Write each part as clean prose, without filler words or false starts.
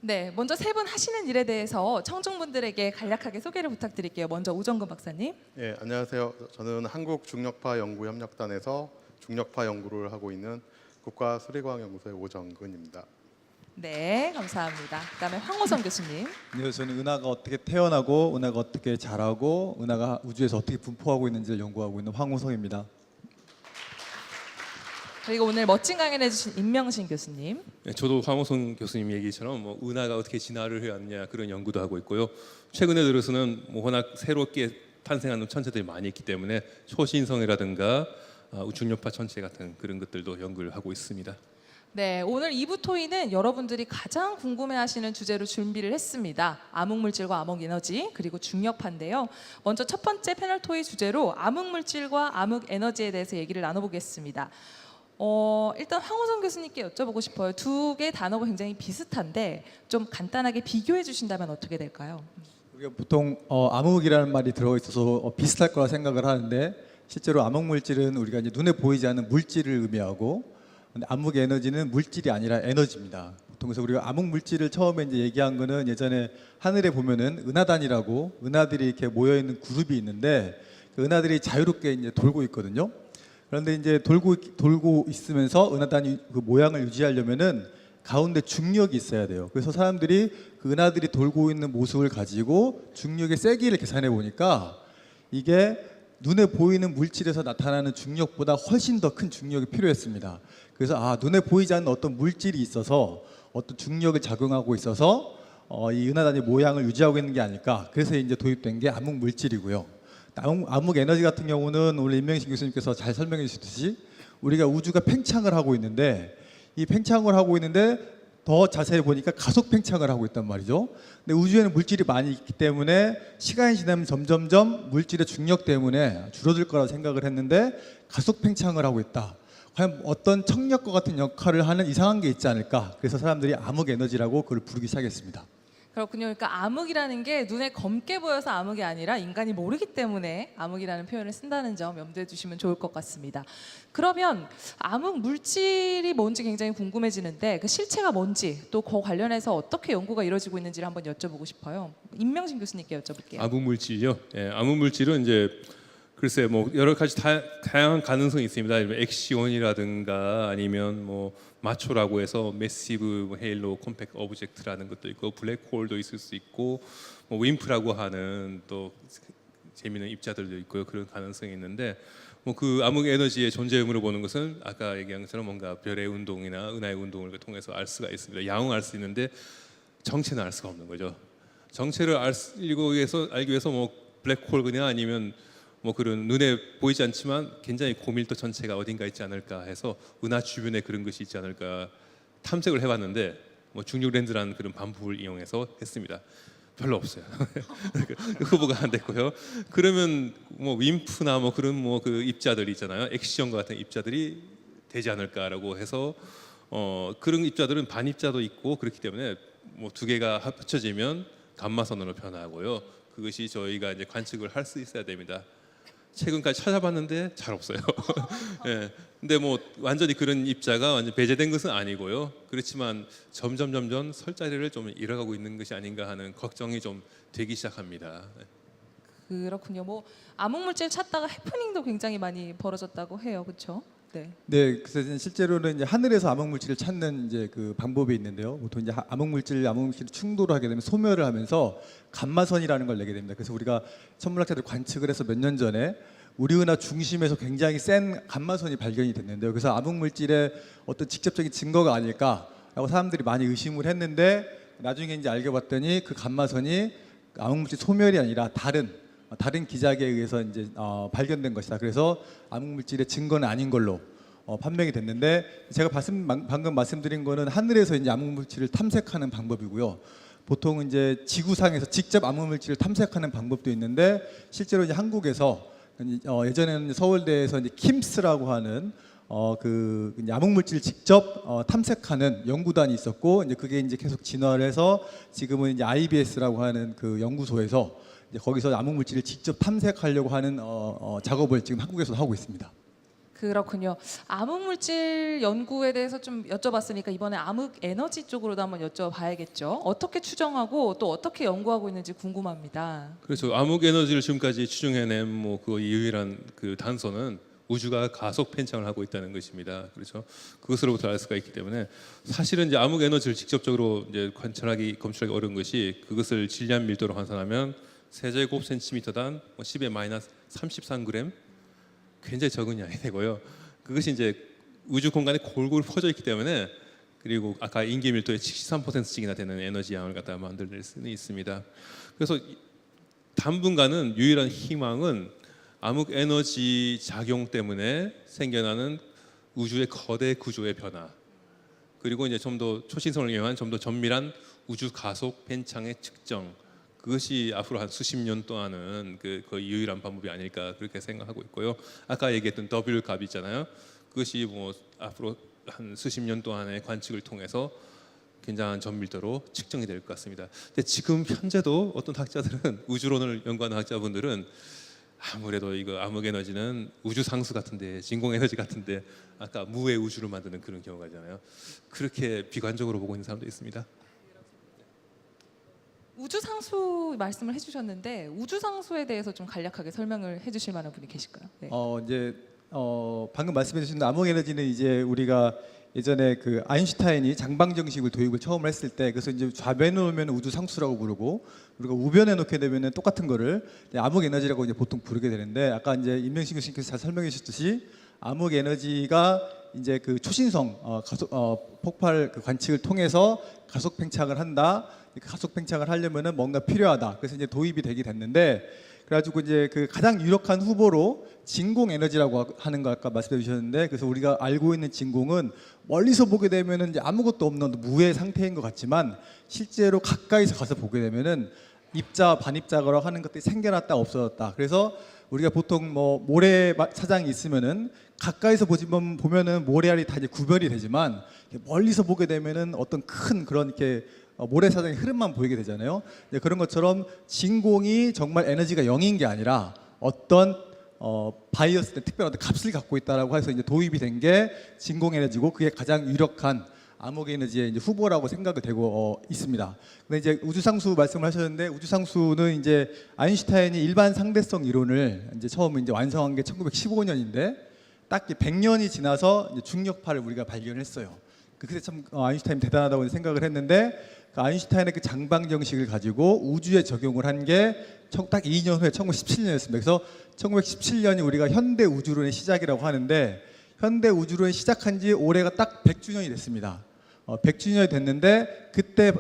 네, 먼저 세 분 하시는 일에 대해서 청중분들에게 간략하게 소개를 부탁드릴게요. 먼저 우정근 박사님. 예, 안녕하세요. 저는 한국중력파연구협력단에서 중력파 연구를 하고 있는 국가수리과학연구소의 오정근입니다. 네, 감사합니다. 그다음에 황호성 교수님. 네, 저는 은하가 어떻게 태어나고 은하가 어떻게 자라고 은하가 우주에서 어떻게 분포하고 있는지를 연구하고 있는 황호성입니다. 그리고 오늘 멋진 강연을 해주신 임명신 교수님. 네, 저도 황호성 교수님 얘기처럼 뭐 은하가 어떻게 진화를 해왔냐 그런 연구도 하고 있고요. 최근에 들어서는 워낙 새롭게 탄생하는 천체들이 많이 있기 때문에 초신성이라든가 중력파 천체 같은 그런 것들도 연구를 하고 있습니다. 네, 오늘 2부 토의는 여러분들이 가장 궁금해하시는 주제로 준비를 했습니다. 암흑물질과 암흑에너지 그리고 중력파인데요. 먼저 첫 번째 패널 토의 주제로 암흑물질과 암흑에너지에 대해서 얘기를 나눠보겠습니다. 일단 황호성 교수님께 여쭤보고 싶어요. 두 개 단어가 굉장히 비슷한데 좀 간단하게 비교해 주신다면 어떻게 될까요? 우리가 보통 암흑이라는 말이 들어있어서 비슷할 거라 생각을 하는데 실제로 암흑물질은 우리가 이제 눈에 보이지 않는 물질을 의미하고 근데 암흑에너지는 물질이 아니라 에너지입니다. 보통 그래서 우리가 암흑물질을 처음에 이제 얘기한 거는 예전에 하늘에 보면은 은하단이라고 은하들이 이렇게 모여 있는 그룹이 있는데 그 은하들이 자유롭게 이제 돌고 있거든요. 그런데 이제 돌고 있으면서 은하단이 그 모양을 유지하려면은 가운데 중력이 있어야 돼요. 그래서 사람들이 그 은하들이 돌고 있는 모습을 가지고 중력의 세기를 계산해 보니까 이게 눈에 보이는 물질에서 나타나는 중력보다 훨씬 더 큰 중력이 필요했습니다. 그래서 눈에 보이지 않는 어떤 물질이 있어서 어떤 중력을 작용하고 있어서 이 은하단의 모양을 유지하고 있는 게 아닐까. 그래서 이제 도입된 게 암흑 물질이고요. 암흑 에너지 같은 경우는 오늘 임명신 교수님께서 잘 설명해 주셨듯이 우리가 우주가 팽창을 하고 있는데 이 팽창을 하고 있는데 더 자세히 보니까 가속 팽창을 하고 있단 말이죠. 근데 우주에는 물질이 많이 있기 때문에 시간이 지나면 점점점 물질의 중력 때문에 줄어들 거라고 생각을 했는데 가속 팽창을 하고 있다. 과연 어떤 청력과 같은 역할을 하는 이상한 게 있지 않을까. 그래서 사람들이 암흑 에너지라고 그걸 부르기 시작했습니다. 그렇군요. 그러니까 암흑이라는 게 눈에 검게 보여서 암흑이 아니라 인간이 모르기 때문에 암흑이라는 표현을 쓴다는 점 염두에 두시면 좋을 것 같습니다. 그러면 암흑 물질이 뭔지 굉장히 궁금해지는데 그 실체가 뭔지 또 그 관련해서 어떻게 연구가 이루어지고 있는지를 한번 여쭤보고 싶어요. 임명신 교수님께 여쭤볼게요. 암흑물질이요. 예, 암흑물질은 이제 글쎄 뭐 여러 가지 다양한 가능성이 있습니다. 엑시온이라든가 아니면 뭐 마초라고 해서 매시브 헤일로 컴팩트 오브젝트라는 것도 있고 블랙홀도 있을 수 있고 뭐 윈프라고 하는 또 재미있는 입자들도 있고요. 그런 가능성이 있는데 뭐 그 암흑 에너지의 존재 의무를 보는 것은 아까 얘기한 것처럼 뭔가 별의 운동이나 은하의 운동을 통해서 알 수가 있습니다. 양은 알 수 있는데 정체는 알 수가 없는 거죠. 정체를 알기 위해서 뭐 블랙홀이냐 아니면 뭐 그런 눈에 보이지 않지만 굉장히 고밀도 전체가 어딘가 있지 않을까 해서 은하 주변에 그런 것이 있지 않을까 탐색을 해봤는데 뭐 중력 렌즈라는 그런 반부를 이용해서 했습니다. 별로 없어요. 후보가 안 됐고요. 그러면 뭐 윈프나 뭐 그런 뭐 그 입자들이 있잖아요. 엑시온과 같은 입자들이 되지 않을까라고 해서 그런 입자들은 반입자도 있고 그렇기 때문에 뭐 두 개가 합쳐지면 감마선으로 변하고요. 그것이 저희가 이제 관측을 할 수 있어야 됩니다. 최근까지 찾아봤는데 잘 없어요. 예. 근데 뭐 완전히 그런 입자가 완전 배제된 것은 아니고요. 그렇지만 점점 설 자리를 좀 잃어가고 있는 것이 아닌가 하는 걱정이 좀 되기 시작합니다. 그렇군요. 뭐 암흑물질 찾다가 해프닝도 굉장히 많이 벌어졌다고 해요. 그렇죠? 네. 네, 그래서 실제로는 이제 하늘에서 암흑물질을 찾는 이제 그 방법이 있는데요. 보통 이제 암흑물질 충돌을 하게 되면 소멸을 하면서 감마선이라는 걸 내게 됩니다. 그래서 우리가 천문학자들 관측을 해서 몇 년 전에 우리 은하 중심에서 굉장히 센 감마선이 발견이 됐는데요. 그래서 암흑물질의 어떤 직접적인 증거가 아닐까라고 사람들이 많이 의심을 했는데 나중에 이제 알게 봤더니 그 감마선이 암흑물질 소멸이 아니라 다른 기작에 의해서 이제 발견된 것이다. 그래서 암흑물질의 증거는 아닌 걸로 판명이 됐는데 제가 방금 말씀드린 거는 하늘에서 이제 암흑물질을 탐색하는 방법이고요. 보통 이제 지구상에서 직접 암흑물질을 탐색하는 방법도 있는데 실제로 이제 한국에서 예전에는 서울대에서 이제 킴스라고 하는 그 암흑물질 직접 탐색하는 연구단이 있었고 이제 그게 이제 계속 진화를 해서 지금은 이제 IBS라고 하는 그 연구소에서 이제 거기서 암흑물질을 직접 탐색하려고 하는 작업을 지금 한국에서 하고 있습니다. 그렇군요. 암흑물질 연구에 대해서 좀 여쭤봤으니까 이번에 암흑 에너지 쪽으로도 한번 여쭤봐야겠죠. 어떻게 추정하고 또 어떻게 연구하고 있는지 궁금합니다. 그래서 암흑 에너지를 지금까지 추정해낸 뭐 그 유일한 그 단서는 우주가 가속 팽창을 하고 있다는 것입니다. 그렇죠. 그것으로부터 알 수가 있기 때문에 사실은 이제 암흑 에너지를 직접적으로 이제 검출하기 어려운 것이 그것을 질량 밀도로 환산하면 세제곱 센티미터당 10의 마이너스 33g, 굉장히 적은 양이 되고요. 그것이 이제 우주 공간에 골고루 퍼져 있기 때문에, 그리고 아까 인기 밀도의 73%씩이나 되는 에너지 양을 갖다 만들어낼 수는 있습니다. 그래서 당분간은 유일한 희망은 암흑 에너지 작용 때문에 생겨나는 우주의 거대 구조의 변화, 그리고 이제 좀 더 초신성을 이용한 좀 더 정밀한 우주 가속 팽창의 측정, 그것이 앞으로 한 수십 년 동안은 거의 유일한 방법이 아닐까 그렇게 생각하고 있고요. 아까 얘기했던 W 값 있잖아요. 그것이 뭐 앞으로 한 수십 년 동안의 관측을 통해서 굉장한 정밀도로 측정이 될 것 같습니다. 근데 지금 현재도 어떤 학자들은, 우주론을 연구하는 학자분들은 아무래도 이거 암흑 에너지는 우주 상수 같은데, 진공 에너지 같은데, 아까 무의 우주를 만드는 그런 경우가 있잖아요. 그렇게 비관적으로 보고 있는 사람도 있습니다. 우주상수 말씀을 해주셨는데 우주상수에 대해서 좀 간략하게 설명을 해주실 만한 분이 계실까요? 네. 이제 방금 말씀해 주신 암흑 에너지는 이제 우리가 예전에 그 아인슈타인이 장방 정식을 도입을 처음 했을 때, 그래서 이제 좌변에 놓으면 우주 상수라고 부르고, 우리가 우변에 놓게 되면은 똑같은 거를 암흑 에너지라고 이제 보통 부르게 되는데, 아까 이제 임명신 교수님께서 잘 설명해 주셨듯이 암흑 에너지가 이제 그 초신성 폭발 그 관측을 통해서 가속 팽창을 한다. 가속 팽창을 하려면은 뭔가 필요하다. 그래서 이제 도입이 되게 됐는데, 그래가지고 이제 그 가장 유력한 후보로 진공 에너지라고 하는 거 아까 말씀해 주셨는데, 그래서 우리가 알고 있는 진공은 멀리서 보게 되면은 이제 아무것도 없는 무의 상태인 것 같지만, 실제로 가까이서 가서 보게 되면은 입자 반입자라고 하는 것들이 생겨났다 없어졌다. 그래서 우리가 보통 뭐 모래 사장이 있으면은 가까이서 보면은 모래알이 다 이제 구별이 되지만, 멀리서 보게 되면은 어떤 큰 그런 이렇게 모래사장의 흐름만 보이게 되잖아요. 그런 것처럼 진공이 정말 에너지가 0인 게 아니라 어떤 바이어스, 특별한 어떤 값을 갖고 있다라고 해서 이제 도입이 된 게 진공 에너지고, 그게 가장 유력한 암흑 에너지의 이제 후보라고 생각이 되고 있습니다. 근데 이제 우주상수 말씀을 하셨는데, 우주상수는 이제 아인슈타인이 일반 상대성 이론을 이제 처음 이제 완성한 게 1915년인데, 딱 100년이 지나서 이제 중력파를 우리가 발견했어요. 그때 참 아인슈타인 대단하다고 생각을 했는데, 그 아인슈타인의 그 장방 정식을 가지고 우주에 적용을 한 게 딱 2년 후에 1917년이었습니다. 그래서 1917년이 우리가 현대 우주론의 시작이라고 하는데, 현대 우주론이 시작한 지 올해가 딱 100주년이 됐습니다. 100주년이 됐는데, 그때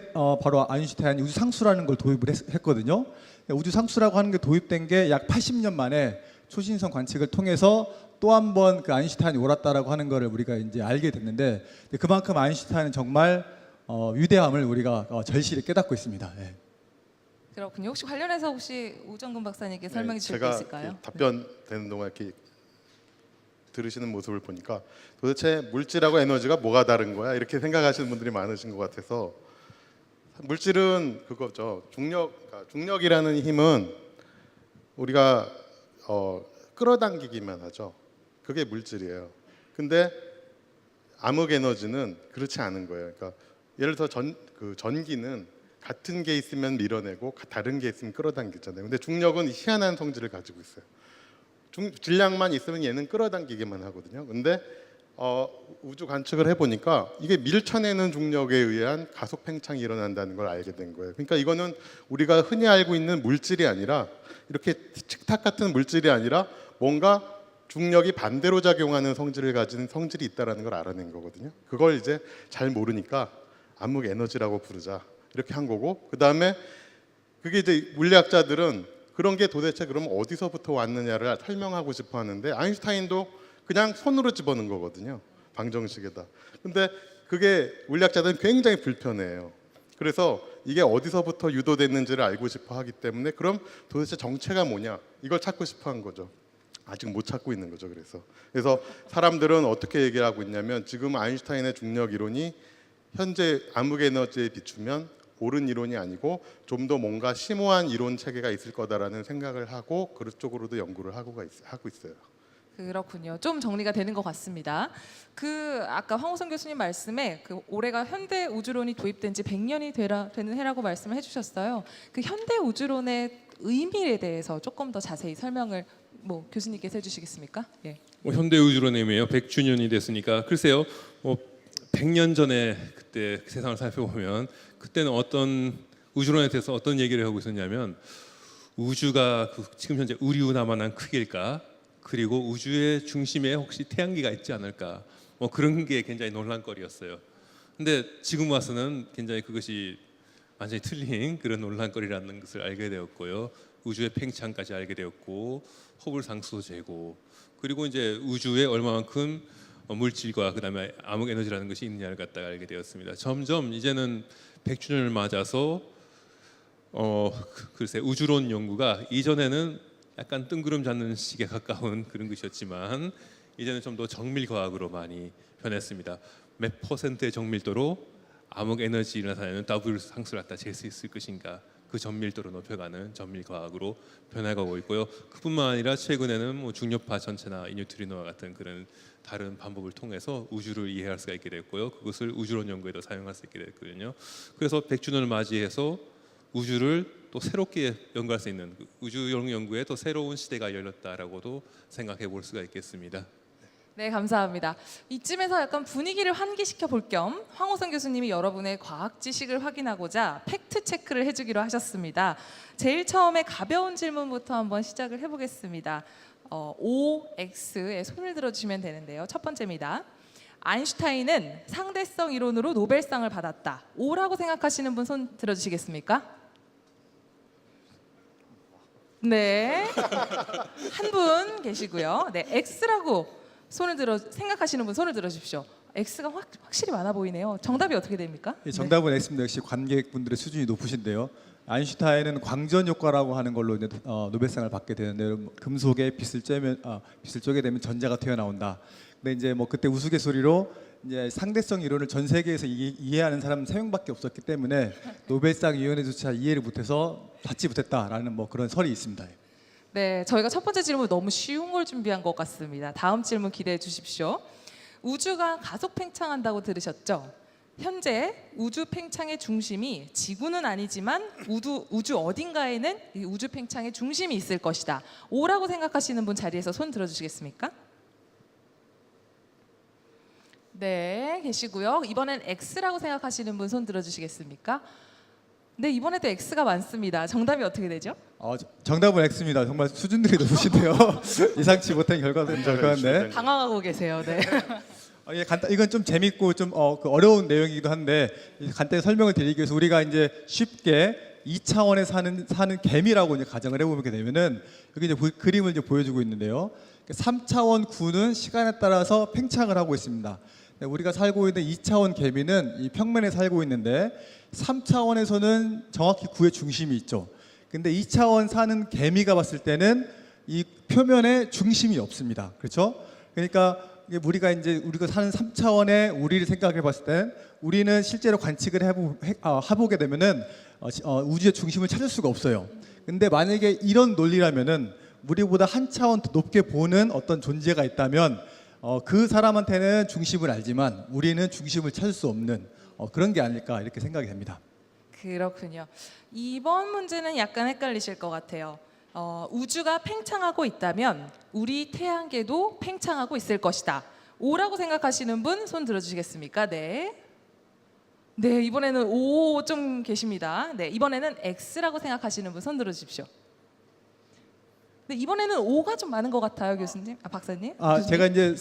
바로 아인슈타인이 우주상수라는 걸 도입을 했거든요. 우주상수라고 하는 게 도입된 게 약 80년 만에 초신성 관측을 통해서 또 한 번 그 아인슈타인이 옳았다라고 하는 거를 우리가 이제 알게 됐는데, 그만큼 아인슈타인은 정말 위대함을 우리가 절실히 깨닫고 있습니다. 네. 그렇군요. 혹시 관련해서 오정근 박사님께 설명해 주실 게 제가 있을까요? 답변되는 동안 이렇게 들으시는 모습을 보니까 도대체 물질하고 에너지가 뭐가 다른 거야? 이렇게 생각하시는 분들이 많으신 것 같아서, 물질은 그거죠. 중력이라는 힘은 우리가 끌어당기기만 하죠. 그게 물질이에요. 근데 암흑 에너지는 그렇지 않은 거예요. 그러니까 예를 들어 전기는 같은 게 있으면 밀어내고 다른 게 있으면 끌어당기잖아요. 근데 중력은 희한한 성질을 가지고 있어요. 질량만 있으면 얘는 끌어당기기만 하거든요. 근데 우주 관측을 해보니까 이게 밀쳐내는 중력에 의한 가속 팽창이 일어난다는 걸 알게 된 거예요. 그러니까 이거는 우리가 흔히 알고 있는 물질이 아니라, 이렇게 칙탁 같은 물질이 아니라 뭔가 중력이 반대로 작용하는 성질을 가진 성질이 있다는 걸 알아낸 거거든요. 그걸 이제 잘 모르니까 암흑 에너지라고 부르자 이렇게 한 거고, 그 다음에 그게 이제 물리학자들은 그런 게 도대체 그럼 어디서부터 왔느냐를 설명하고 싶어 하는데, 아인슈타인도 그냥 손으로 집어넣은 거거든요, 방정식에다. 근데 그게 물리학자들은 굉장히 불편해요. 그래서 이게 어디서부터 유도됐는지를 알고 싶어 하기 때문에, 그럼 도대체 정체가 뭐냐, 이걸 찾고 싶어 한 거죠. 아직 못 찾고 있는 거죠. 그래서 사람들은 어떻게 얘기하고 있냐면, 지금 아인슈타인의 중력 이론이 현재 암흑 에너지에 비추면 옳은 이론이 아니고 좀 더 뭔가 심오한 이론 체계가 있을 거다라는 생각을 하고, 그쪽으로도 연구를 하고 있어요. 그렇군요. 좀 정리가 되는 것 같습니다. 그 아까 황우선 교수님 말씀에 그 올해가 현대 우주론이 도입된 지 100년이 되는 해라고 말씀을 해주셨어요. 그 현대 우주론의 의미에 대해서 조금 더 자세히 설명을 뭐 교수님께서 해주시겠습니까? 예. 현대 우주론의 의미요. 100주년이 됐으니까 글쎄요. 100년 전에 그때 세상을 살펴보면 그때는 어떤 우주론에 대해서 어떤 얘기를 하고 있었냐면 우주가 지금 현재 우리나만한 크기일까? 그리고 우주의 중심에 혹시 태양계가 있지 않을까? 그런 게 굉장히 논란거리였어요. 근데 지금 와서는 굉장히 그것이 완전히 틀린 그런 논란거리라는 것을 알게 되었고요. 우주의 팽창까지 알게 되었고 허블 상수 재고 그리고 이제 우주에 얼마만큼 물질과 그다음에 암흑 에너지라는 것이 있느냐를 갖다가 알게 되었습니다. 점점 이제는 100주년을 맞아서 글쎄 우주론 연구가 이전에는 약간 뜬구름 잡는 식에 가까운 그런 것이었지만 이제는 좀 더 정밀 과학으로 많이 변했습니다. 몇 퍼센트의 정밀도로 암흑 에너지를 나타내는 W 상수를 갖다 잴 수 있을 것인가? 그 정밀도를 높여가는 정밀 과학으로 변해가고 있고요. 그뿐만 아니라 최근에는 뭐 중력파 전체나 뉴트리노와 같은 그런 다른 방법을 통해서 우주를 이해할 수가 있게 됐고요. 그것을 우주론 연구에도 사용할 수 있게 됐거든요. 그래서 100주년을 맞이해서 우주를 또 새롭게 연구할 수 있는 우주 연구에 또 새로운 시대가 열렸다라고도 생각해 볼 수가 있겠습니다. 네, 감사합니다. 이쯤에서 약간 분위기를 환기시켜 볼 겸 황우선 교수님이 여러분의 과학 지식을 확인하고자 팩트 체크를 해주기로 하셨습니다. 제일 처음에 가벼운 질문부터 한번 시작을 해보겠습니다. OX에 손을 들어주시면 되는데요. 첫 번째입니다. 아인슈타인은 상대성 이론으로 노벨상을 받았다. O라고 생각하시는 분 손 들어주시겠습니까? 네, 한 분 계시고요. 네, X라고 생각하시는 분 손을 들어주십시오. X가 확실히 많아 보이네요. 정답이 어떻게 됩니까? 예, 정답은 X입니다. 역시 관객분들의 수준이 높으신데요. 아인슈타인은 광전 효과라고 하는 걸로 이제 노벨상을 받게 되는데 금속에 빛을 쪼게 되면 전자가 튀어나온다. 근데 이제 뭐 그때 우스갯소리로 이제 상대성 이론을 전 세계에서 이해하는 사람은 3명밖에 없었기 때문에 노벨상 위원회조차 이해를 못해서 받지 못했다라는 뭐 그런 설이 있습니다. 네, 저희가 첫 번째 질문 너무 쉬운 걸 준비한 것 같습니다. 다음 질문 기대해 주십시오. 우주가 가속 팽창한다고 들으셨죠? 현재 우주 팽창의 중심이 지구는 아니지만 우주 어딘가에는 이 우주 팽창의 중심이 있을 것이다. O라고 생각하시는 분 자리에서 손 들어주시겠습니까? 네, 계시고요. 이번엔 X라고 생각하시는 분 손 들어주시겠습니까? 네, 이번에도 X가 많습니다. 정답이 어떻게 되죠? 정답은 X입니다. 정말 수준들이 높으신데요. 예상치 못한 결과인데. 당황하고 계세요. 네. 이건 좀 재밌고 좀 어려운 내용이기도 한데 간단히 설명을 드리기 위해서 우리가 이제 쉽게 2차원에 사는 개미라고 이제 가정을 해보게 되면은 여기 이제 그림을 이제 보여주고 있는데요. 3차원 구는 시간에 따라서 팽창을 하고 있습니다. 우리가 살고 있는 2차원 개미는 이 평면에 살고 있는데 3차원에서는 정확히 구의 중심이 있죠. 근데 2차원 사는 개미가 봤을 때는 이 표면에 중심이 없습니다. 그렇죠? 그러니까 우리가 사는 3차원의 우리를 생각해 봤을 때 우리는 실제로 관측을 해보게 되면은 우주의 중심을 찾을 수가 없어요. 근데 만약에 이런 논리라면은 우리보다 한 차원 더 높게 보는 어떤 존재가 있다면 그 사람한테는 중심을 알지만 우리는 중심을 찾을 수 없는 그런 게 아닐까 이렇게 생각이 됩니다. 그렇군요. 이번 문제는 약간 헷갈리실 것 같아요. 우주가 팽창하고 있다면 우리 태양계도 팽창하고 있을 것이다. O라고 생각하시는 분 손 들어주시겠습니까? 네. 네, 이번에는 O 좀 계십니다. 네, 이번에는 X라고 생각하시는 분 손 들어주십시오. 네, 이번에는 O가 좀 많은 것 같아요, 교수님. 박사님. 교수님. 제가 이제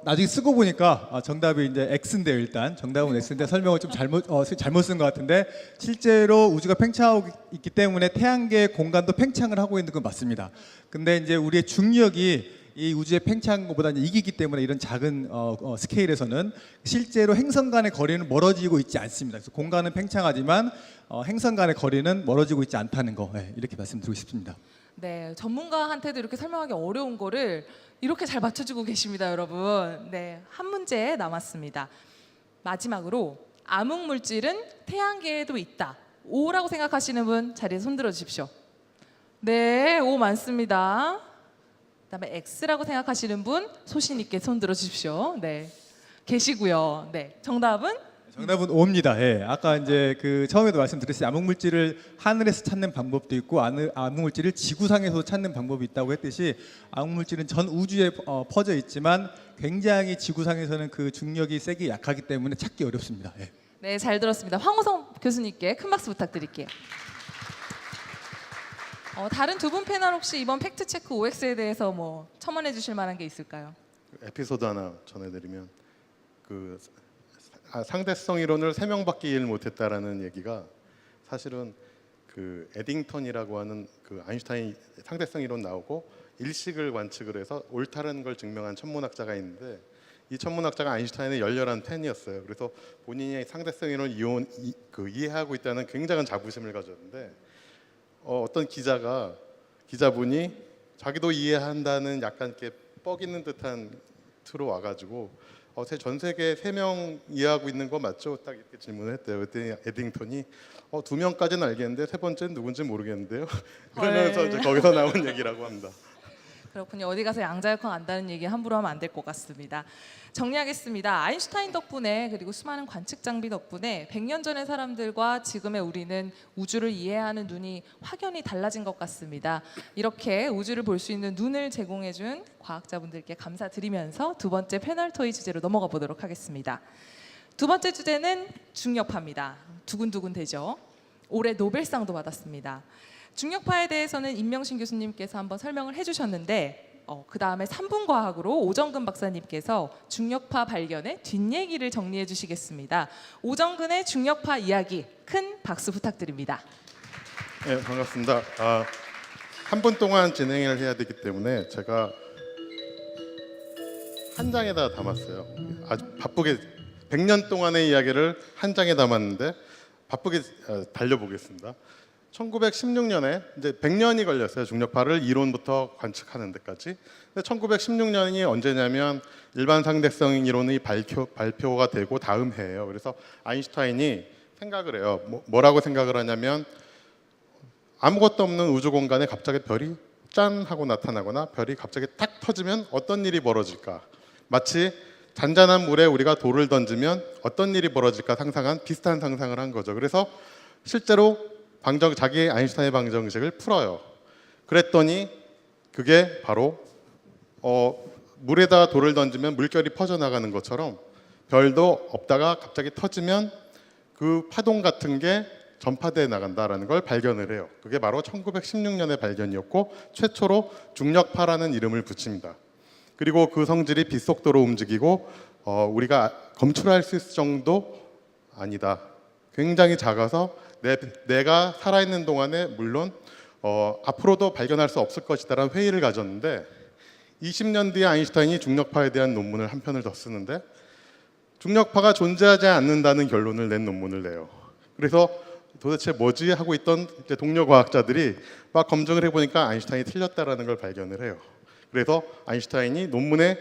나중에 쓰고 보니까 정답이 이제 X인데요. 일단 정답은 X인데 설명을 좀 잘못 쓴 것 같은데 실제로 우주가 팽창하고 있기 때문에 태양계 공간도 팽창을 하고 있는 건 맞습니다. 근데 이제 우리의 중력이 이 우주의 팽창보다 이기기 때문에 이런 작은 스케일에서는 실제로 행성 간의 거리는 멀어지고 있지 않습니다. 그래서 공간은 팽창하지만 행성 간의 거리는 멀어지고 있지 않다는 거 이렇게 말씀드리고 싶습니다. 네, 전문가한테도 이렇게 설명하기 어려운 거를 이렇게 잘 맞춰주고 계십니다, 여러분. 네, 한 문제 남았습니다. 마지막으로 암흑 물질은 태양계에도 있다. O라고 생각하시는 분 자리에 손 들어 주십시오. 네, O 많습니다. 그다음에 X라고 생각하시는 분 소신 있게 손 들어 주십시오. 네. 계시고요. 네. 정답은 정답은 O입니다. 예. 아까 이제 그 처음에도 말씀드렸듯이 암흑물질을 하늘에서 찾는 방법도 있고 암흑물질을 지구상에서 찾는 방법이 있다고 했듯이 암흑물질은 전 우주에 퍼져 있지만 굉장히 지구상에서는 그 중력이 세게 약하기 때문에 찾기 어렵습니다. 예. 네, 잘 들었습니다. 황호성 교수님께 큰 박수 부탁드릴게요. 다른 두 분 패널 혹시 이번 팩트 체크 OX에 대해서 뭐 첨언해 주실 만한 게 있을까요? 에피소드 하나 전해드리면 그 상대성 이론을 3명밖에 이해를 못했다라는 얘기가 사실은 그 에딩턴이라고 하는 그 아인슈타인 상대성 이론 나오고 일식을 관측을 해서 옳다는 걸 증명한 천문학자가 있는데 이 천문학자가 아인슈타인의 열렬한 팬이었어요. 그래서 본인이 상대성 이론을 이해하고 있다는 굉장한 자부심을 가졌는데 어떤 기자분이 자기도 이해한다는 약간 이렇게 뻐기는 듯한 투로 와가지고 전 세계 3명 이해하고 있는 거 맞죠? 딱 이렇게 질문을 했대요. 그랬더니 에딩턴이 2명까지는 알겠는데 세 번째는 누군지 모르겠는데요. 그러면서 이제 거기서 나온 얘기라고 합니다. 그렇군요. 어디 가서 양자역학 안다는 얘기 함부로 하면 안 될 것 같습니다. 정리하겠습니다. 아인슈타인 덕분에 그리고 수많은 관측 장비 덕분에 100년 전의 사람들과 지금의 우리는 우주를 이해하는 눈이 확연히 달라진 것 같습니다. 이렇게 우주를 볼 수 있는 눈을 제공해준 과학자분들께 감사드리면서 두 번째 패널 토의 주제로 넘어가 보도록 하겠습니다. 두 번째 주제는 중력파입니다. 두근두근 되죠? 올해 노벨상도 받았습니다. 중력파에 대해서는 임명신 교수님께서 한번 설명을 해주셨는데 그 다음에 3분 과학으로 오정근 박사님께서 중력파 발견의 뒷얘기를 정리해 주시겠습니다. 오정근의 중력파 이야기 큰 박수 부탁드립니다. 네, 반갑습니다. 한 분 동안 진행을 해야 되기 때문에 제가 한 장에다 담았어요. 아주 바쁘게 100년 동안의 이야기를 한 장에 담았는데 바쁘게 달려보겠습니다. 1916년에 이제 100년이 걸렸어요. 중력파를 이론부터 관측하는 데까지. 근데 1916년이 언제냐면 일반 상대성 이론이 발표가 되고 다음 해예요. 그래서 아인슈타인이 생각을 해요. 뭐라고 생각을 하냐면 아무것도 없는 우주 공간에 갑자기 별이 짠 하고 나타나거나 별이 갑자기 탁 터지면 어떤 일이 벌어질까? 마치 잔잔한 물에 우리가 돌을 던지면 어떤 일이 벌어질까 상상한 비슷한 상상을 한 거죠. 그래서 실제로 자기 아인슈타인의 방정식을 풀어요. 그랬더니 그게 바로 물에다 돌을 던지면 물결이 퍼져나가는 것처럼 별도 없다가 갑자기 터지면 그 파동 같은 게 전파돼 나간다라는 걸 발견을 해요. 그게 바로 1916년의 발견이었고 최초로 중력파라는 이름을 붙입니다. 그리고 그 성질이 빛속도로 움직이고 우리가 검출할 수 있을 정도 아니다. 굉장히 작아서 내가 살아있는 동안에 물론 앞으로도 발견할 수 없을 것이다라는 회의를 가졌는데 20년 뒤에 아인슈타인이 중력파에 대한 논문을 한 편을 더 쓰는데 중력파가 존재하지 않는다는 결론을 낸 논문을 내요. 그래서 도대체 뭐지 하고 있던 이제 동료 과학자들이 막 검증을 해보니까 아인슈타인이 틀렸다라는 걸 발견을 해요. 그래서 아인슈타인이 논문에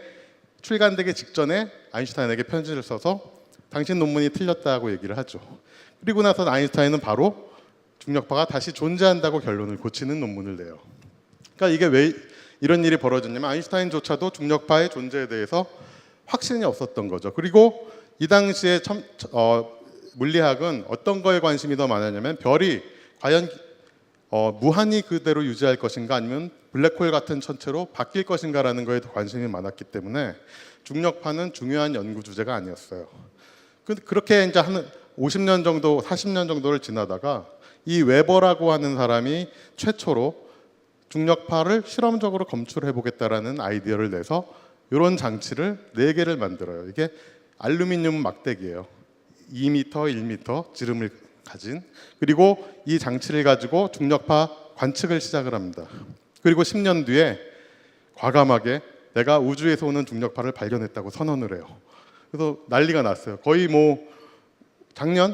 출간되기 직전에 아인슈타인에게 편지를 써서 당신 논문이 틀렸다고 얘기를 하죠. 그리고 나서 아인슈타인은 바로 중력파가 다시 존재한다고 결론을 고치는 논문을 내요. 그러니까 이게 왜 이런 일이 벌어졌냐면 아인슈타인조차도 중력파의 존재에 대해서 확신이 없었던 거죠. 그리고 이 당시에 물리학은 어떤 거에 관심이 더 많았냐면 별이 과연 무한히 그대로 유지할 것인가 아니면 블랙홀 같은 천체로 바뀔 것인가라는 거에 더 관심이 많았기 때문에 중력파는 중요한 연구 주제가 아니었어요. 그렇게 이제 한 50년 정도, 40년 정도를 지나다가 이 웨버라고 하는 사람이 최초로 중력파를 실험적으로 검출해 보겠다라는 아이디어를 내서 이런 장치를 4개를 만들어요. 이게 알루미늄 막대기예요. 2m, 1m 지름을 가진. 그리고 이 장치를 가지고 중력파 관측을 시작을 합니다. 그리고 10년 뒤에 과감하게 내가 우주에서 오는 중력파를 발견했다고 선언을 해요. 그래서 난리가 났어요. 거의 뭐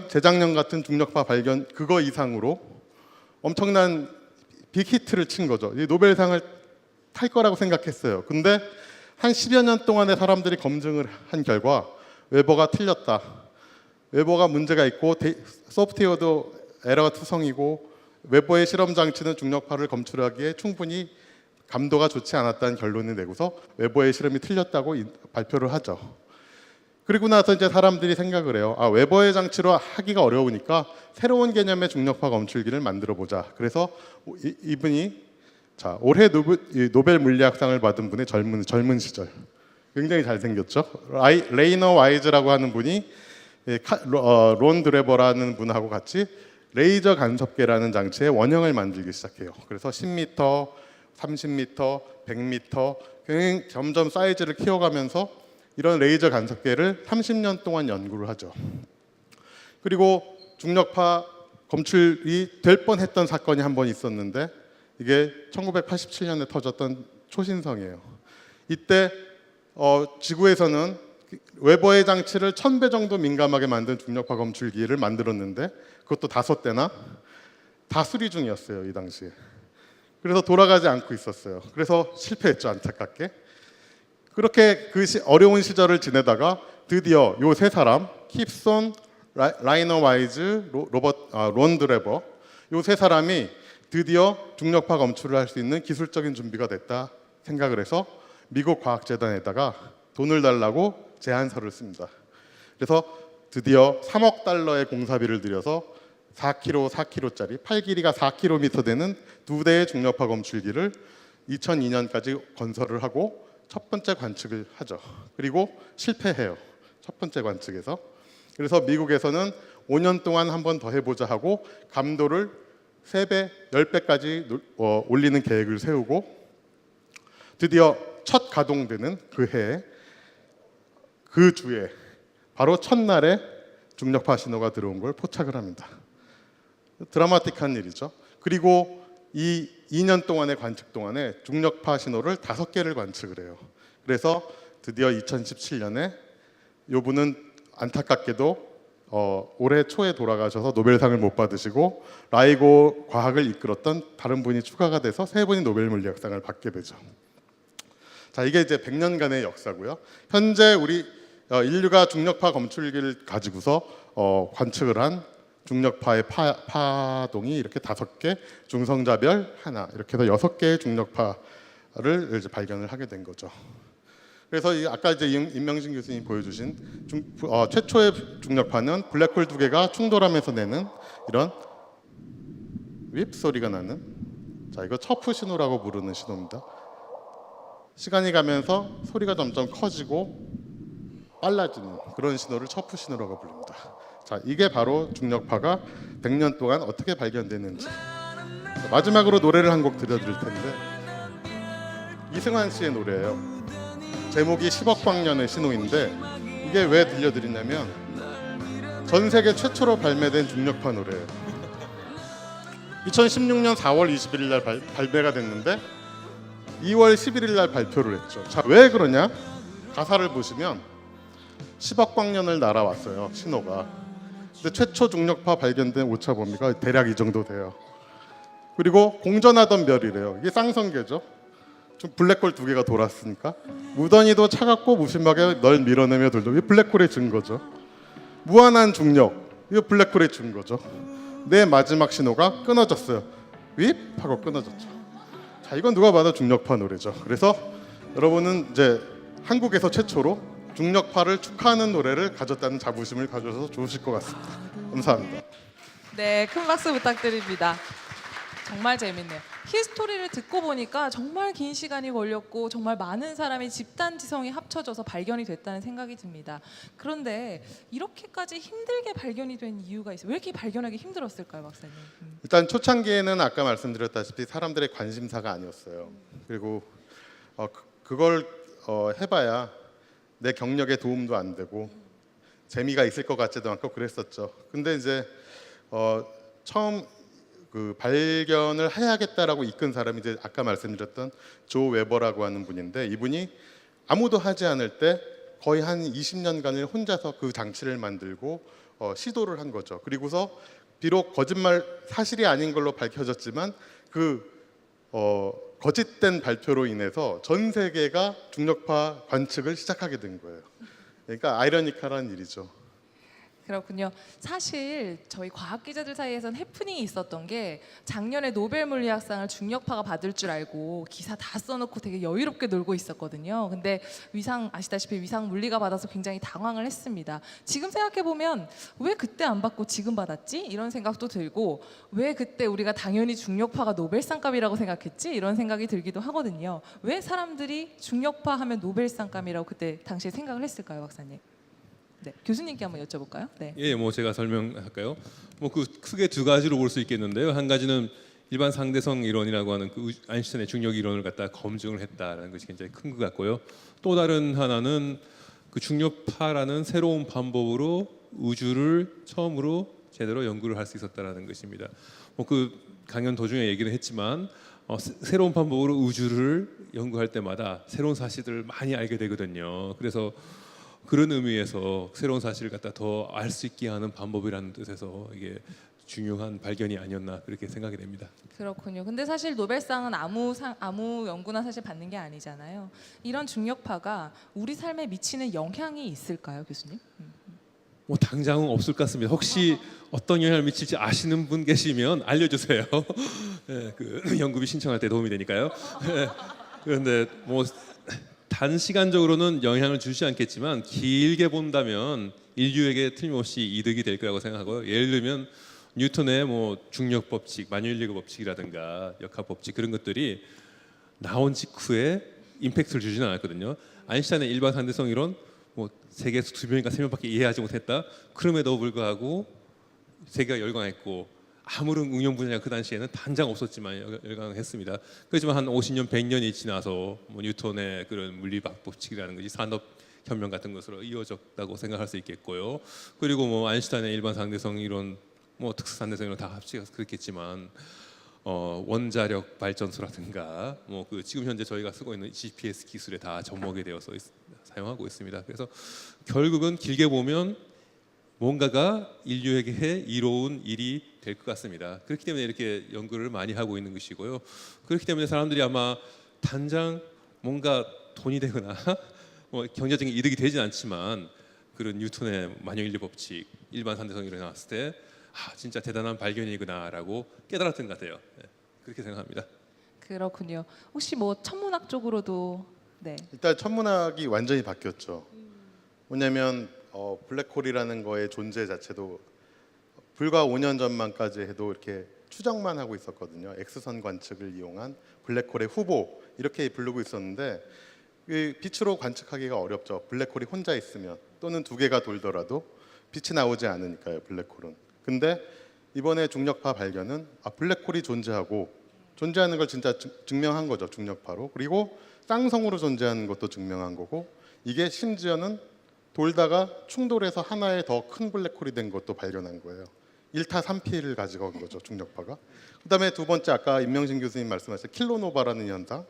재작년 같은 중력파 발견 그거 이상으로 엄청난 빅히트를 친 거죠. 이 노벨상을 탈 거라고 생각했어요. 근데 한 10여 년 동안의 사람들이 검증을 한 결과 웨버가 틀렸다. 웨버가 문제가 있고 소프트웨어도 에러가 투성이고 웨버의 실험 장치는 중력파를 검출하기에 충분히 감도가 좋지 않았다는 결론을 내고서 웨버의 실험이 틀렸다고 발표를 하죠. 그리고 나서 이제 사람들이 생각을 해요. 웨버의 장치로 하기가 어려우니까 새로운 개념의 중력파 검출기를 만들어 보자. 그래서 이분이 올해 노벨 물리학상을 받은 분의 젊은 시절, 굉장히 잘생겼죠. 레이너 와이즈라고 하는 분이 론 드레버라는 분하고 같이 레이저 간섭계라는 장치의 원형을 만들기 시작해요. 그래서 10m, 30m, 100m 점점 사이즈를 키워가면서 이런 레이저 간섭계를 30년 동안 연구를 하죠. 그리고 중력파 검출이 될 뻔했던 사건이 한 번 있었는데 이게 1987년에 터졌던 초신성이에요. 이때 지구에서는 웨버의 장치를 1000배 정도 민감하게 만든 중력파 검출기를 만들었는데 그것도 5대나 다 수리 중이었어요, 이 당시에. 그래서 돌아가지 않고 있었어요. 그래서 실패했죠, 안타깝게. 그렇게 어려운 시절을 지내다가 드디어 요 세 사람, 킵손, 라이너 와이즈, 론 드레버, 요 세 사람이 드디어 중력파 검출을 할 수 있는 기술적인 준비가 됐다 생각을 해서 미국 과학재단에다가 돈을 달라고 제안서를 씁니다. 그래서 드디어 3억 달러의 공사비를 들여서 4kg짜리 8길이가 4km 되는 2대의 중력파 검출기를 2002년까지 건설을 하고 첫 번째 관측을 하죠. 그리고 실패해요. 첫 번째 관측에서. 그래서 미국에서는 5년 동안 한 번 더 해보자 하고 감도를 3배, 10배까지 올리는 계획을 세우고 드디어 첫 가동되는 그 해에 그 주에 바로 첫날에 중력파 신호가 들어온 걸 포착을 합니다. 드라마틱한 일이죠. 그리고 이 2년 동안의 관측 동안에 중력파 신호를 5개를 관측을 해요. 그래서 드디어 2017년에 이분은 안타깝게도 올해 초에 돌아가셔서 노벨상을 못 받으시고 라이고 과학을 이끌었던 다른 분이 추가가 돼서 3분이 노벨 물리학상을 받게 되죠. 자, 이게 이제 100년간의 역사고요. 현재 우리 인류가 중력파 검출기를 가지고서 관측을 한 중력파의 파동이 이렇게 5개, 중성자별 하나, 이렇게 해서 6개의 중력파를 이제 발견을 하게 된 거죠. 그래서 아까 이제 임명진 교수님이 보여주신 최초의 중력파는 블랙홀 2개가 충돌하면서 내는 이런 윕 소리가 나는, 자, 이거 처프 신호라고 부르는 신호입니다. 시간이 가면서 소리가 점점 커지고 빨라지는 그런 신호를 처프 신호라고 부릅니다. 자, 이게 바로 중력파가 100년 동안 어떻게 발견됐는지. 마지막으로 노래를 한 곡 들려드릴 텐데 이승환 씨의 노래예요. 제목이 10억 광년의 신호인데 이게 왜 들려드리냐면 전 세계 최초로 발매된 중력파 노래예요. 2016년 4월 21일 날 발매가 됐는데 2월 11일 날 발표를 했죠. 자, 왜 그러냐? 가사를 보시면 10억 광년을 날아왔어요, 신호가. 근데 최초 중력파 발견된 오차 범위가 대략 이 정도 돼요. 그리고 공전하던 별이래요. 이게 쌍성계죠. 좀 블랙홀 2개가 돌았으니까 무던히도 차갑고 무심하게 널 밀어내며 돌죠. 이게 블랙홀의 증거죠. 무한한 중력, 이거 블랙홀의 증거죠. 내 마지막 신호가 끊어졌어요. 윕 하고 끊어졌죠. 자, 이건 누가 봐도 중력파 노래죠. 그래서 여러분은 이제 한국에서 최초로 중력파를 축하하는 노래를 가졌다는 자부심을 가져서 좋으실 것 같습니다. 감사합니다. 네, 큰 박수 부탁드립니다. 정말 재밌네요. 히스토리를 듣고 보니까 정말 긴 시간이 걸렸고 정말 많은 사람의 집단 지성이 합쳐져서 발견이 됐다는 생각이 듭니다. 그런데 이렇게까지 힘들게 발견이 된 이유가 있어요. 왜 이렇게 발견하기 힘들었을까요, 박사님? 일단 초창기에는 아까 말씀드렸다시피 사람들의 관심사가 아니었어요. 그리고 그걸 해봐야 내 경력에 도움도 안 되고 재미가 있을 것 같지도 않고 그랬었죠. 근데 이제 처음 그 발견을 해야겠다라고 이끈 사람이 이제 아까 말씀드렸던 조 웨버라고 하는 분인데 이분이 아무도 하지 않을 때 거의 한 20년간을 혼자서 그 장치를 만들고 시도를 한 거죠. 그리고서 비록 거짓말 사실이 아닌 걸로 밝혀졌지만 그 거짓된 발표로 인해서 전 세계가 중력파 관측을 시작하게 된 거예요. 그러니까 아이러니컬한 일이죠. 그렇군요. 사실 저희 과학 기자들 사이에선 해프닝이 있었던 게 작년에 노벨 물리학상을 중력파가 받을 줄 알고 기사 다 써놓고 되게 여유롭게 놀고 있었거든요. 근데 아시다시피 위상 물리가 받아서 굉장히 당황을 했습니다. 지금 생각해 보면 왜 그때 안 받고 지금 받았지? 이런 생각도 들고 왜 그때 우리가 당연히 중력파가 노벨상감이라고 생각했지? 이런 생각이 들기도 하거든요. 왜 사람들이 중력파 하면 노벨상감이라고 그때 당시에 생각을 했을까요, 박사님? 네, 교수님께 한번 여쭤볼까요? 네. 예, 뭐 제가 설명할까요? 뭐 그 크게 두 가지로 볼 수 있겠는데요. 한 가지는 일반 상대성 이론이라고 하는 그 아인슈타인의 중력 이론을 갖다 검증을 했다라는 것이 굉장히 큰 것 같고요. 또 다른 하나는 그 중력파라는 새로운 방법으로 우주를 처음으로 제대로 연구를 할 수 있었다라는 것입니다. 뭐 그 강연 도중에 얘기를 했지만 새로운 방법으로 우주를 연구할 때마다 새로운 사실들을 많이 알게 되거든요. 그래서 그런 의미에서 새로운 사실을 갖다 더 알 수 있게 하는 방법이라는 뜻에서 이게 중요한 발견이 아니었나 그렇게 생각이 됩니다. 그렇군요. 근데 사실 노벨상은 아무 연구나 사실 받는 게 아니잖아요. 이런 중력파가 우리 삶에 미치는 영향이 있을까요, 교수님? 뭐 당장은 없을 것 같습니다. 혹시 어떤 영향을 미칠지 아시는 분 계시면 알려주세요. 예, 그 연구비 신청할 때 도움이 되니까요. 예, 그런데 뭐 단시간적으로는 영향을 주지 않겠지만 길게 본다면 인류에게 틀림없이 이득이 될 거라고 생각하고요. 예를 들면 뉴턴의 뭐 중력 법칙, 만유인력의 법칙이라든가 역학 법칙 그런 것들이 나온 직후에 임팩트를 주지는 않았거든요. 아인슈타인의 일반 상대성 이론 뭐 세계에서 2명인가 3명밖에 이해하지 못했다. 그럼에도 불구하고 세계가 열광했고 아무런 응용 분야가 그 당시에는 단장 없었지만 열광했습니다. 그렇지만 한 50년, 100년이 지나서 뭐 뉴턴의 그런 물리학 법칙이라는 것이 산업혁명 같은 것으로 이어졌다고 생각할 수 있겠고요. 그리고 뭐 아인슈타인의 일반 상대성 이론, 뭐 특수 상대성 이론 다 합치어서 그렇겠지만 원자력 발전소라든가 뭐 그 지금 현재 저희가 쓰고 있는 GPS 기술에 다 접목이 되어서 사용하고 있습니다. 그래서 결국은 길게 보면 뭔가가 인류에게 이로운 일이 될 것 같습니다. 그렇기 때문에 이렇게 연구를 많이 하고 있는 것이고요. 그렇기 때문에 사람들이 아마 당장 뭔가 돈이 되거나 뭐 경제적인 이득이 되진 않지만 그런 뉴턴의 만유인력 법칙, 일반 상대성 이론이 나왔을 때 진짜 대단한 발견이구나라고 깨달았던 것 같아요. 네, 그렇게 생각합니다. 그렇군요. 혹시 뭐 천문학 쪽으로도 네. 일단 천문학이 완전히 바뀌었죠. 뭐냐면 블랙홀이라는 거의 존재 자체도 불과 5년 전만까지 해도 이렇게 추정만 하고 있었거든요. X선 관측을 이용한 블랙홀의 후보 이렇게 부르고 있었는데 빛으로 관측하기가 어렵죠. 블랙홀이 혼자 있으면 또는 두 개가 돌더라도 빛이 나오지 않으니까요. 블랙홀은. 근데 이번에 중력파 발견은 블랙홀이 존재하는 걸 진짜 증명한 거죠. 중력파로. 그리고 쌍성으로 존재하는 것도 증명한 거고 이게 심지어는 돌다가 충돌해서 하나의 더 큰 블랙홀이 된 것도 발견한 거예요. 1타 3피를 가지고 온 거죠. 중력파가. 그다음에 두 번째 아까 임명신 교수님 말씀하신 킬로노바라는 현상.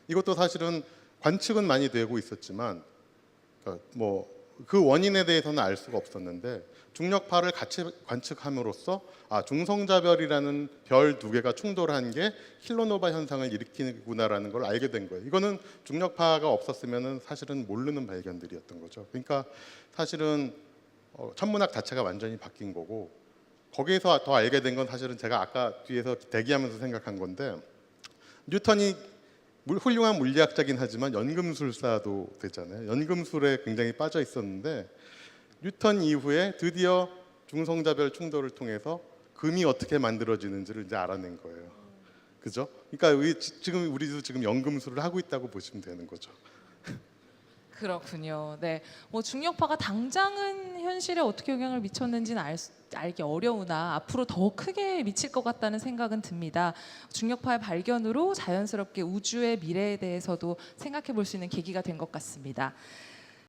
이것도 사실은 관측은 많이 되고 있었지만 그 원인에 대해서는 알 수가 없었는데 중력파를 같이 관측함으로써 중성자별이라는 별 두 개가 충돌한 게 킬로노바 현상을 일으키는구나라는 걸 알게 된 거예요. 이거는 중력파가 없었으면 사실은 모르는 발견들이었던 거죠. 그러니까 사실은 천문학 자체가 완전히 바뀐 거고 거기에서 더 알게 된 건 사실은 제가 아까 뒤에서 대기하면서 생각한 건데 뉴턴이 훌륭한 물리학자긴 하지만 연금술사도 됐잖아요. 연금술에 굉장히 빠져 있었는데 뉴턴 이후에 드디어 중성자별 충돌을 통해서 금이 어떻게 만들어지는지를 이제 알아낸 거예요. 그죠? 그러니까 우리도 지금 연금술을 하고 있다고 보시면 되는 거죠. 그렇군요. 네, 뭐 중력파가 당장은 현실에 어떻게 영향을 미쳤는지는 알기 어려우나 앞으로 더 크게 미칠 것 같다는 생각은 듭니다. 중력파의 발견으로 자연스럽게 우주의 미래에 대해서도 생각해 볼 수 있는 계기가 된 것 같습니다.